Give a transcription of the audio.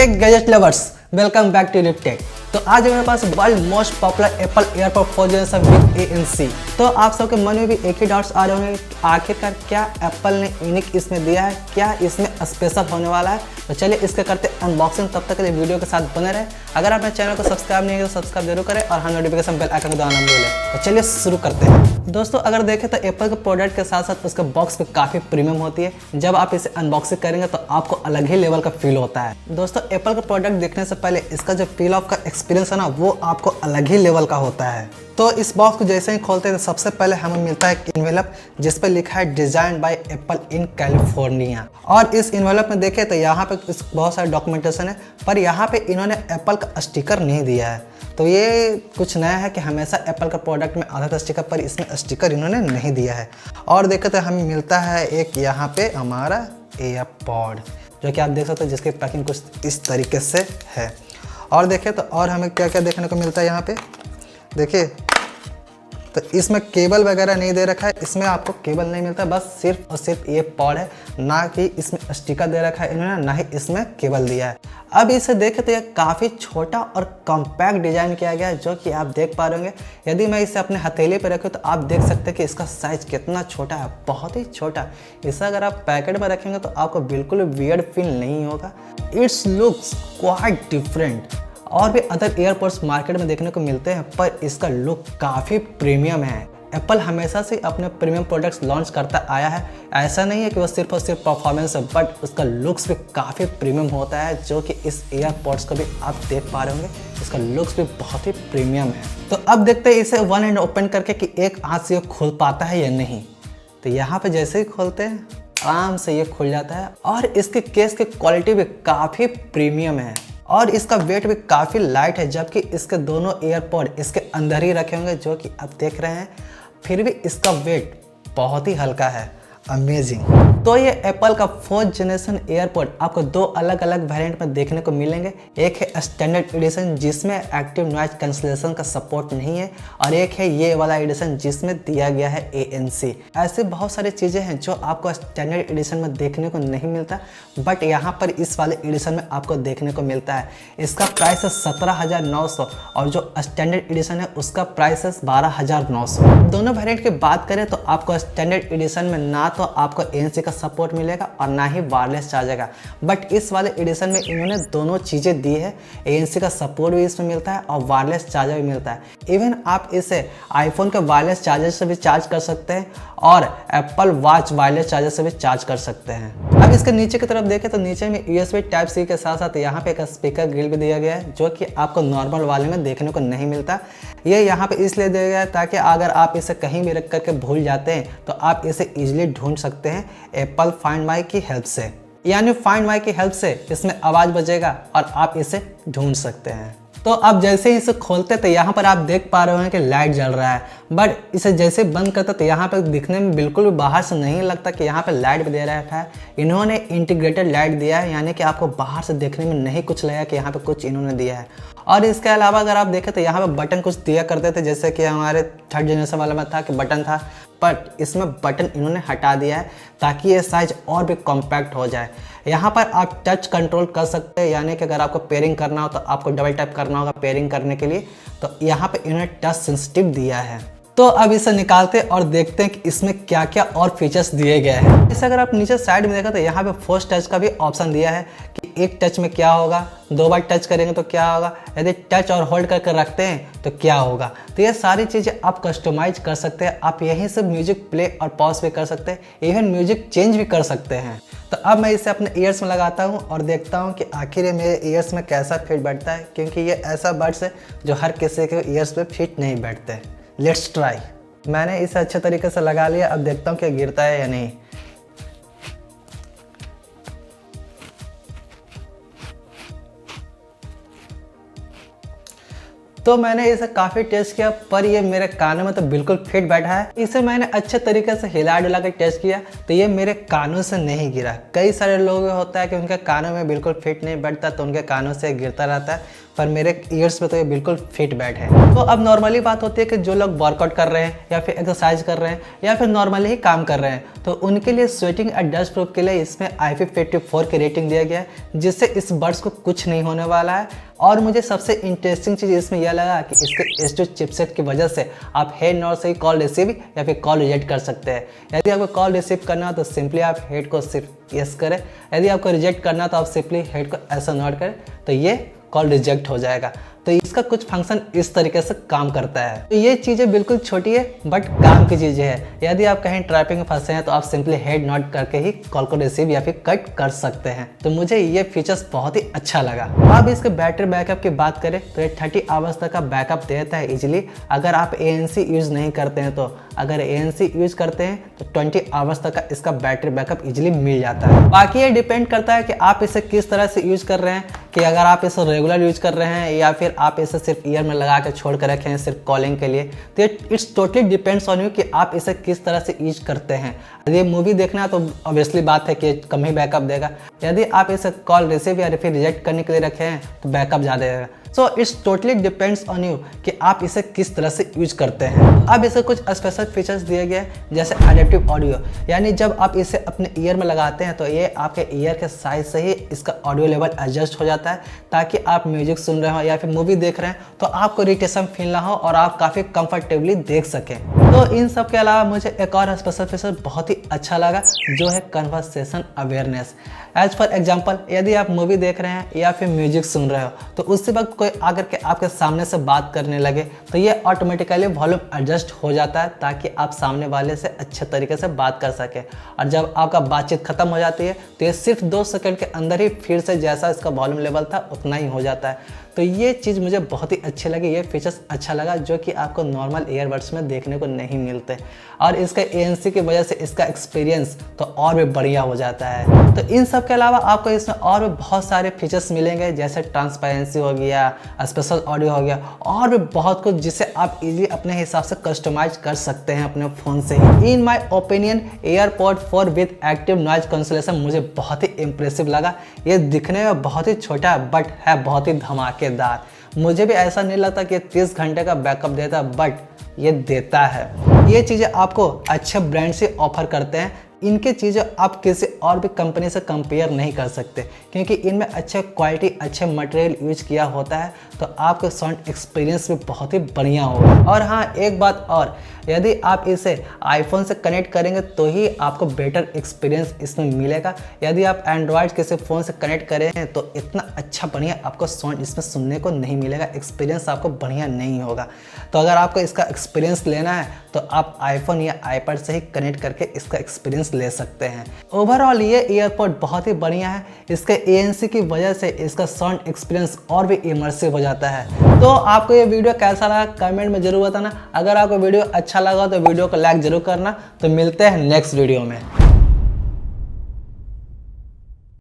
Take gadget lovers, welcome back to Liptech. तो आज मेरे पास world most popular Apple AirPod 4 generation with ANC। तो आप सबके मन में भी एक ही डाउट्स आ रहे होंगे, आखिरकार क्या एप्पल ने यूनिक इसमें दिया है, क्या इसमें स्पेशल होने वाला है। तो चलिए इसके करते अनबॉक्सिंग। तब तक के लिए वीडियो के साथ बने रहे। अगर आप मेरे चैनल को सब्सक्राइब नहीं किया तो सब्सक्राइब जरूर करें और हाँ नोटिफिकेशन बेल आइकन को दबाना ना भूलें। तो चलिए शुरू करते हैं। दोस्तों अगर देखें तो एप्पल के प्रोडक्ट के साथ साथ उसके बॉक्स भी काफ़ी प्रीमियम होती है। जब आप इसे अनबॉक्सिंग करेंगे तो आपको अलग ही लेवल का फील होता है। दोस्तों एप्पल का प्रोडक्ट देखने से पहले इसका जो फील ऑफ का एक्सपीरियंस है ना, वो आपको अलग ही लेवल का होता है। तो इस बॉक्स को जैसे ही खोलते हैं तो सबसे पहले हमें मिलता है एक इन्वेलप जिस पर लिखा है design by apple in California. और इस इन्वेलप में देखें तो यहाँ पे बहुत सारे डॉक्यूमेंटेशन है, पर यहाँ पे इन्होंने एप्पल का स्टिकर नहीं दिया है। तो ये कुछ नया है कि हमेशा एप्पल का प्रोडक्ट में आता था स्टिकर, पर इसमें स्टिकर इन्होंने नहीं दिया है। और देखें तो हमें मिलता है एक यहाँ पे हमारा एयरपॉड, जो कि आप देख सकते हो, जिसकी पैकिंग कुछ इस तरीके से है। और देखें तो और हमें क्या क्या देखने को मिलता है यहाँ पे देखिए। तो इसमें केबल वगैरह नहीं दे रखा है, इसमें आपको केबल नहीं मिलता, बस सिर्फ और सिर्फ ये पॉड है, ना कि इसमें स्टिकर दे रखा है इन्होंने, ना ही इसमें केबल दिया है। अब इसे देखें तो ये काफ़ी छोटा और कॉम्पैक्ट डिजाइन किया गया है, जो कि आप देख पा रहे होंगे। यदि मैं इसे अपने हथेली पे रखूँ तो आप देख सकते हैं कि इसका साइज कितना छोटा है, बहुत ही छोटा। इसे अगर आप पैकेट में रखेंगे तो आपको बिल्कुल वियर्ड फील नहीं होगा। It's looks quite different. और भी अदर एयरपोर्ट्स मार्केट में देखने को मिलते हैं, पर इसका लुक काफ़ी प्रीमियम है। एप्पल हमेशा से अपने प्रीमियम प्रोडक्ट्स लॉन्च करता आया है। ऐसा नहीं है कि वो सिर्फ और सिर्फ परफॉर्मेंस है, बट उसका लुक्स भी काफ़ी प्रीमियम होता है, जो कि इस एयरपोर्ट्स को भी आप देख पा रहे होंगे। इसका लुक्स भी बहुत ही प्रीमियम है। तो अब देखते हैं इसे वन हैंड ओपन करके कि एक हाथ से ये खुल पाता है या नहीं। तो यहाँ पे जैसे ही खोलते हैं आराम से ये खुल जाता है। और इसके केस की क्वालिटी भी काफ़ी प्रीमियम है और इसका वेट भी काफ़ी लाइट है, जबकि इसके दोनों एयरपॉड इसके अंदर ही रखे होंगे, जो कि आप देख रहे हैं। फिर भी इसका वेट बहुत ही हल्का है। अमेजिंग। तो ये एप्पल का 4th जनरेशन एयरपॉड आपको दो अलग अलग वेरिएंट में देखने को मिलेंगे। एक है स्टैंडर्ड एडिशन जिसमें एक्टिव नॉइज कैंसलेशन का सपोर्ट नहीं है, और एक है ये वाला एडिशन जिसमें दिया गया है ANC। ऐसे बहुत सारी चीज़ें हैं जो आपको स्टैंडर्ड एडिशन में देखने को नहीं मिलता, बट यहाँ पर इस वाले एडिशन में आपको देखने को मिलता है। इसका प्राइस है 17,900 और जो स्टैंडर्ड एडिशन है उसका प्राइस है 12,900। दोनों वेरिएंट की बात करें तो आपको स्टैंडर्ड एडिशन में ना तो आपको ANC का सपोर्ट मिलेगा और ना ही वायरलेस चार्जर का, बट इस वाले एडिशन में इन्होंने दोनों चीज़ें दी है। ANC का सपोर्ट भी इसमें मिलता है और वायरलेस चार्जर भी मिलता है। इवन आप इसे आईफोन के वायरलेस चार्जर से भी चार्ज कर सकते हैं और एप्पल वॉच वायरलेस चार्जर से भी चार्ज कर सकते हैं। अब इसके नीचे की तरफ देखें तो नीचे में USB Type-C के साथ साथ यहाँ पे एक स्पीकर ग्रिल भी दिया गया है, जो कि आपको नॉर्मल वाले में देखने को नहीं मिलता। ये यहाँ पे इसलिए दिया गया है ताकि अगर आप इसे कहीं भी रख करके भूल जाते हैं तो आप इसे इजीली ढूंढ सकते हैं एप्पल फाइंड माई की हेल्प से। यानी फाइंड माई की हेल्प से इसमें आवाज़ बजेगा और आप इसे ढूंढ सकते हैं। तो अब जैसे ही इसे खोलते तो यहाँ पर आप देख पा रहे हैं कि लाइट जल रहा है, बट इसे जैसे बंद करते तो यहाँ पर दिखने में बिल्कुल भी बाहर से नहीं लगता कि यहाँ पे लाइट भी दे रहा है। इन्होंने इंटीग्रेटेड लाइट दिया है, यानी कि आपको बाहर से देखने में नहीं कुछ लगेगा कि यहाँ पे कुछ इन्होंने दिया है। और इसके अलावा अगर आप देखें तो यहाँ पे बटन कुछ दिया करते थे, जैसे कि हमारे 3rd जनरेशन वाले में था कि बटन था, बट इसमें बटन इन्होंने हटा दिया है ताकि ये साइज और भी कॉम्पैक्ट हो जाए। यहाँ पर आप टच कंट्रोल कर सकते हैं, यानी कि अगर आपको पेयरिंग करना हो तो आपको डबल टैप करना होगा पेयरिंग करने के लिए। तो यहाँ पे इन्होंने टच सेंसिटिव दिया है। तो अब इसे निकालते और देखते हैं कि इसमें क्या क्या और फीचर्स दिए गए हैं। जैसे अगर आप नीचे साइड में देखा तो यहाँ पे फोर्स टच का भी ऑप्शन दिया है कि एक टच में क्या होगा, 2 बार टच करेंगे तो क्या होगा, यदि टच और होल्ड करके रखते हैं तो क्या होगा। तो ये सारी चीज़ें आप कस्टमाइज कर सकते हैं। आप यहीं से म्यूजिक प्ले और पॉज भी कर सकते हैं, इवन म्यूजिक चेंज भी कर सकते हैं। तो अब मैं इसे अपने ईयर्स में लगाता हूँ और देखता हूँ कि आखिर ये मेरे ईयर्स में कैसा फिट बैठता है, क्योंकि ये ऐसा बड्स है जो हर किसी के ईयर्स पे फिट नहीं बैठते। Let's try. मैंने इसे अच्छे तरीके से लगा लिया, अब देखता हूँ कि गिरता है या नहीं। तो मैंने इसे काफ़ी टेस्ट किया, पर ये मेरे कानों में तो बिल्कुल फिट बैठा है। इसे मैंने अच्छे तरीके से हिला डुला कर टेस्ट किया तो ये मेरे कानों से नहीं गिरा। कई सारे लोग होता है कि उनके कानों में बिल्कुल फिट नहीं बैठता तो उनके कानों से गिरता रहता है, पर मेरे ईयर्स पे तो ये बिल्कुल फिट बैठ है। तो अब नॉर्मली बात होती है कि जो लोग वर्कआउट कर रहे हैं या फिर एक्सरसाइज कर रहे हैं या फिर नॉर्मली ही काम कर रहे हैं, तो उनके लिए स्वेटिंग और डस्ट प्रूफ के लिए इसमें IP54 की रेटिंग दिया गया है, जिससे इस बड्स को कुछ नहीं होने वाला है। और मुझे सबसे इंटरेस्टिंग चीज़ इसमें यह लगा कि इसके S2 चिपसेट की वजह से आप हेड नॉट से ही कॉल रिसीव या फिर कॉल रिजेक्ट कर सकते हैं। यदि आपको कॉल रिसीव करना हो तो सिंपली आप हेड को सिर्फ यस करें, यदि आपको रिजेक्ट करना तो आप सिंपली हेड को ऐसा नॉट करें तो ये कॉल रिजेक्ट हो जाएगा। तो इसका कुछ फंक्शन इस तरीके से काम करता है। तो ये चीज़ें बिल्कुल छोटी है बट काम की चीज़ें हैं। यदि आप कहीं ट्रैपिंग में फंसे हैं तो आप सिंपली हेड नॉट करके ही कॉल को रिसीव या फिर कट कर सकते हैं। तो मुझे ये फीचर्स बहुत ही अच्छा लगा। अब इसके बैटरी बैकअप की बात करें तो ये 30 आवर्स तक का बैकअप देता है इजीली। अगर आप ANC यूज़ नहीं करते हैं तो अगर ANC यूज़ करते हैं तो 20 आवर्स तक का इसका बैटरी बैकअप इजीली मिल जाता है। बाकी ये डिपेंड करता है कि आप इसे किस तरह से यूज़ कर रहे हैं, कि अगर आप इसे रेगुलर यूज़ कर रहे हैं या फिर आप इसे सिर्फ ईयर में लगा के छोड़ कर रखे हैं सिर्फ कॉलिंग के लिए। तो it's totally depends on you कि आप इसे किस तरह से यूज करते हैं। यदि मूवी देखना है तो ऑब्वियसली बात है कि कम ही बैकअप देगा। यदि आप इसे कॉल रिसीव या फिर रिजेक्ट करने के लिए रखे हैं तो बैकअप ज़्यादा देगा। So it's totally depends on you कि आप इसे किस तरह से यूज करते हैं। अब इसे कुछ स्पेशल फीचर्स दिए गए जैसे एडेप्टिव ऑडियो, यानी जब आप इसे अपने ईयर में लगाते हैं तो ये आपके ईयर के साइज से ही इसका ऑडियो लेवल एडजस्ट हो जाता है, ताकि आप म्यूजिक सुन रहे हो या फिर मूवी देख रहे हैं तो आपको इरिटेशन फील ना हो और आप काफ़ी कंफर्टेबली देख सकें। तो इन सब के अलावा मुझे एक और स्पेशल फीचर बहुत ही अच्छा लगा जो है conversation awareness. As for example, यदि आप मूवी देख रहे हैं या फिर म्यूजिक सुन रहे हो तो उसी वक्त कोई आकर के आपके सामने से बात करने लगे तो ये ऑटोमेटिकली वॉल्यूम एडजस्ट हो जाता है, ताकि आप सामने वाले से अच्छे तरीके से बात कर सकें। और जब आपका बातचीत खत्म हो जाती है तो ये सिर्फ 2 सेकंड के अंदर ही फिर से जैसा इसका वॉल्यूम लेवल था उतना ही हो जाता है। तो ये चीज़ मुझे बहुत ही अच्छी लगी, ये फीचर्स अच्छा लगा जो कि आपको नॉर्मल ईयरबड्स में देखने को नहीं मिलते। और इसका ANC की वजह से इसका एक्सपीरियंस तो और भी बढ़िया हो जाता है। तो इन सब के अलावा आपको इसमें और भी बहुत सारे फीचर्स मिलेंगे जैसे ट्रांसपेरेंसी हो गया, स्पेशल ऑडियो हो गया और भी बहुत कुछ, जिसे आप इजीली अपने हिसाब से कस्टमाइज कर सकते हैं अपने फ़ोन से ही। In my opinion AirPod 4 with active noise cancellation मुझे बहुत ही इंप्रेसिव लगा। ये दिखने में बहुत ही छोटा है बट है बहुत ही धमाकेदार। मुझे भी ऐसा नहीं लगता कि 30 घंटे का बैकअप देता, बट ये देता है। ये चीज़ें आपको अच्छे ब्रांड से ऑफर करते हैं। इनके चीज़ें आप किसी और भी कंपनी से कंपेयर नहीं कर सकते, क्योंकि इनमें अच्छे क्वालिटी अच्छे मटेरियल यूज किया होता है, तो आपका साउंड एक्सपीरियंस भी बहुत ही बढ़िया होगा। और हाँ, एक बात और, यदि आप इसे आईफोन से कनेक्ट करेंगे तो ही आपको बेटर एक्सपीरियंस इसमें मिलेगा। यदि आप एंड्रॉयड किसी फ़ोन से कनेक्ट करें तो इतना अच्छा बढ़िया आपको साउंड इसमें सुनने को नहीं मिलेगा, एक्सपीरियंस आपको बढ़िया नहीं होगा। तो अगर आपको इसका एक्सपीरियंस लेना है तो आप आईफोन या आईपैड से ही कनेक्ट करके इसका एक्सपीरियंस ले सकते हैं। ओवरऑल ये ईयरपॉड बहुत ही बढ़िया है। इसके ANC की वजह से इसका साउंड एक्सपीरियंस और भी इमर्सिव हो जाता है। तो आपको ये वीडियो कैसा लगा कमेंट में जरूर बताना। अगर आपको वीडियो अच्छा लगा तो वीडियो को लाइक जरूर करना। तो मिलते हैं नेक्स्ट वीडियो में।